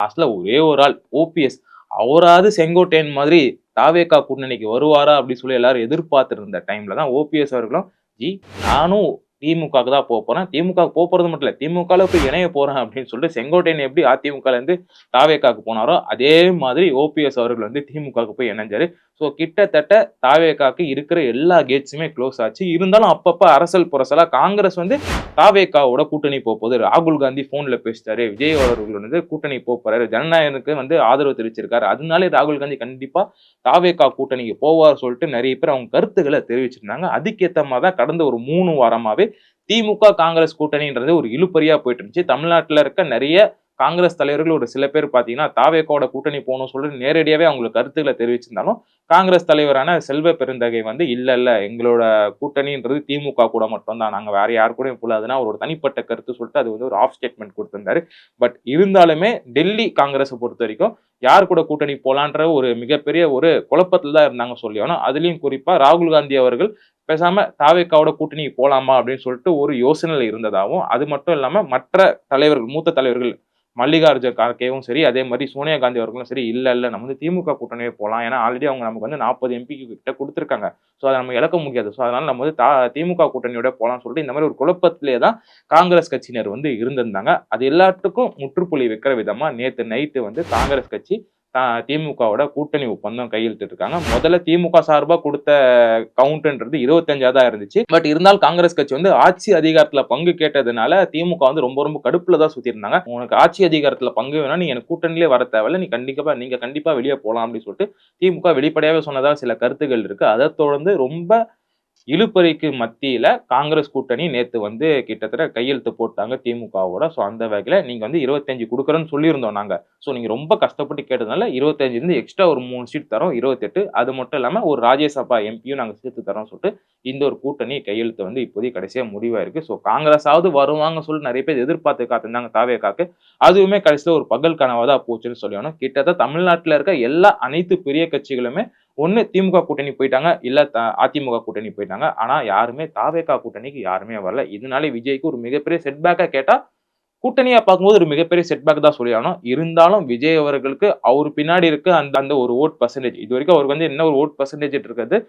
லாஸ்ட்ல ஒரே ஒரு ஆள் ஓபிஎஸ் அவராவது செங்கோட்டையன் மாதிரி தாவேகா கூட்டணிக்கு வருவாரா அப்படின்னு சொல்லி எல்லாரும் எதிர்பார்த்துட்டு இருந்த டைம்ல தான் ஓபிஎஸ் அவர்களும் ஜி நானும் திமுகவுக்கு தான் போறேன். திமுகவுக்கு போறது மட்டும் இல்ல. திமுகல போய் இணைய போறேன் அப்படின்னு சொல்லிட்டு செங்கோட்டையன் எப்படி அதிமுகல இருந்து தாவேகாக்கு போனாரோ அதே மாதிரி ஓபிஎஸ் அவர்கள் வந்து திமுகவுக்கு போய் இணைஞ்சாரு. சோ கிட்டத்தட்ட தாவேகாக்கு இருக்கிற எல்லா கேட்ஸுமே க்ளோஸ் ஆச்சு. இருந்தாலும் அப்பப்ப அரசல் புரசலா காங்கிரஸ் வந்து தாவேகாவோட கூட்டணி போகுது. ராகுல் காந்தி போன்ல பேசிட்டாரு. விஜய் அவர்கள் வந்து கூட்டணி போறாரு. ஜனநாயகனுக்கு வந்து ஆதரவு தெரிவிச்சிருக்காரு. அதனாலே ராகுல் காந்தி கண்டிப்பா தாவேகா கூட்டணிக்கு போவார் சொல்லிட்டு நிறைய பேர் அவங்க கருத்துக்களை தெரிவிச்சிருந்தாங்க. அதுக்கேத்த மாதிரி தான் கடந்த ஒரு 3 வாரமாவே திமுக காங்கிரஸ் கூட்டணின்றது ஒரு இழுபறியா போயிட்டு இருந்துச்சு. தமிழ்நாட்டுல இருக்க நிறைய காங்கிரஸ் தலைவர்கள் ஒரு சில பேர் பாத்தீங்கன்னா தாவேகாவோட கூட்டணி போகணும்னு சொல்லிட்டு நேரடியாவே அவங்களுக்கு கருத்துக்களை தெரிவிச்சிருந்தாலும் காங்கிரஸ் தலைவரான செல்வ பெருந்தகை வந்து இல்ல எங்களோட கூட்டணின்றது திமுக கூட மட்டும் தான், நாங்க வேற யாரு கூடயும் போலாதுன்னா அவரோட தனிப்பட்ட கருத்து சொல்லிட்டு அது வந்து ஒரு ஆஃப் ஸ்டேட்மெண்ட் கொடுத்திருந்தாரு. பட் இருந்தாலுமே டெல்லி காங்கிரஸை பொறுத்த வரைக்கும் யார் கூட கூட்டணி போலான்ற ஒரு மிகப்பெரிய ஒரு குழப்பத்துல தான் இருந்தாங்க சொல்லி ஆனா அதுலயும் குறிப்பா ராகுல் காந்தி அவர்கள் பேசாம தாவேகாவோட கூட்டணிக்கு போலாமா அப்படின்னு சொல்லிட்டு ஒரு யோசனையில இருந்ததாகவும், அது மட்டும் இல்லாம மற்ற தலைவர்கள் மூத்த தலைவர்கள் மல்லிகார்ஜுன கார்கேவும் சரி, அதே மாதிரி சோனியா காந்தி அவர்களும் சரி, இல்ல நம்ம வந்து திமுக கூட்டணியே போலாம். ஏன்னா ஆல்ரெடி அவங்க நமக்கு வந்து 40 எம்பி கிட்ட குடுத்துருக்காங்க. சோ அத நம்ம இழக்க முடியாது. சோ அதனால நம்ம வந்து திமுக கூட்டணியோட போலாம்னு சொல்லிட்டு இந்த மாதிரி ஒரு குழப்பத்திலே தான் காங்கிரஸ் கட்சியினர் வந்து இருந்திருந்தாங்க. அது எல்லாத்துக்கும் முற்றுப்புள்ளி வைக்கிற விதமா நேத்து நைட்டு வந்து காங்கிரஸ் கட்சி திமுகவோட கூட்டணி ஒப்பந்தம் கையெழுத்திட்டு இருக்காங்க. முதல்ல திமுக சார்பா கொடுத்த கவுண்ட்ன்றது 25 தான் இருந்துச்சு. பட் இருந்தாலும் காங்கிரஸ் கட்சி வந்து ஆட்சி அதிகாரத்துல பங்கு கேட்டதுனால திமுக வந்து ரொம்ப கடுப்புல தான் சுத்தி இருந்தாங்க. உனக்கு ஆட்சி அதிகாரத்துல பங்கு வேணா நீ எனக்கு கூட்டணியிலே வர தேவையில்ல, நீங்க கண்டிப்பா வெளியே போலாம் அப்படின்னு சொல்லிட்டு திமுக வெளிப்படையாவே சொன்னதா சில கருத்துக்கள் இருக்கு. அதை தொடர்ந்து ரொம்ப இழுபறிக்கு மத்தியில காங்கிரஸ் கூட்டணி நேத்து வந்து கிட்டத்தட்ட கையெழுத்து போட்டாங்க திமுகவோட. சோ அந்த வகையில நீங்க வந்து 25 குடுக்குறோம்னு சொல்லியிருந்தோம் நாங்க. சோ நீங்க ரொம்ப கஷ்டப்பட்டு கேட்டதுனால 25 இருந்து எக்ஸ்ட்ரா ஒரு 3 சீட் தரோம் 28. அது மட்டும் இல்லாம ஒரு ராஜ்யசபா எம்பியும் நாங்க சேர்த்து தரோம்னு சொல்லிட்டு இந்த ஒரு கூட்டணி கையெழுத்து வந்து இப்போதைக்கு கடைசியா முடிவாயிருக்கு. சோ காங்கிரஸாவது வருவாங்க சொல்லி நிறைய பேர் எதிர்பார்த்து காத்திருந்தாங்க தாவேகாக்கு. அதுவுமே கடைசியில ஒரு பகல் கனவா தான் போச்சுன்னு சொல்லணும். கிட்டத்தட்ட தமிழ்நாட்டுல இருக்க அனைத்து பெரிய கட்சிகளுமே ஒண்ணு திமுக கூட்டணி போயிட்டாங்க, இல்ல அதிமுக கூட்டணி போயிட்டாங்க. ஆனா யாருமே தாவேகா கூட்டணிக்கு யாருமே வரல. இதனால விஜய்க்கு ஒரு மிகப்பெரிய செட்பேக்கா கேட்டா கூட்டணியா பார்க்கும்போது ஒரு மிகப்பெரிய செட்பேக் தான் சொல்லி ஆகணும். இருந்தாலும் விஜய் அவர்களுக்கு அவர் பின்னாடி இருக்க அந்த அந்த ஒரு ஓட் பெர்சன்டேஜ் இதுவரைக்கும் அவருக்கு வந்து என்ன ஒரு ஓட் பெர்சன்டேஜ் இருக்கிறது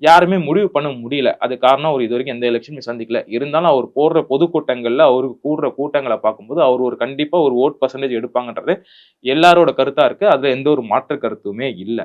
யாருமே முடிவு பண்ண முடியல. அது காரணம் அவர் இதுவரைக்கும் எந்த எலெக்ஷனுமே சந்திக்கல. இருந்தாலும் அவர் போடுற பொதுக்கூட்டங்கள்ல அவருக்கு கூடுற கூட்டங்களை பார்க்கும்போது அவர் ஒரு கண்டிப்பா ஒரு ஓட் பெர்சன்டேஜ் எடுப்பாங்கன்றது எல்லாரோட கருத்தா இருக்கு. அதுல எந்த ஒரு மாற்று கருத்துமே இல்ல.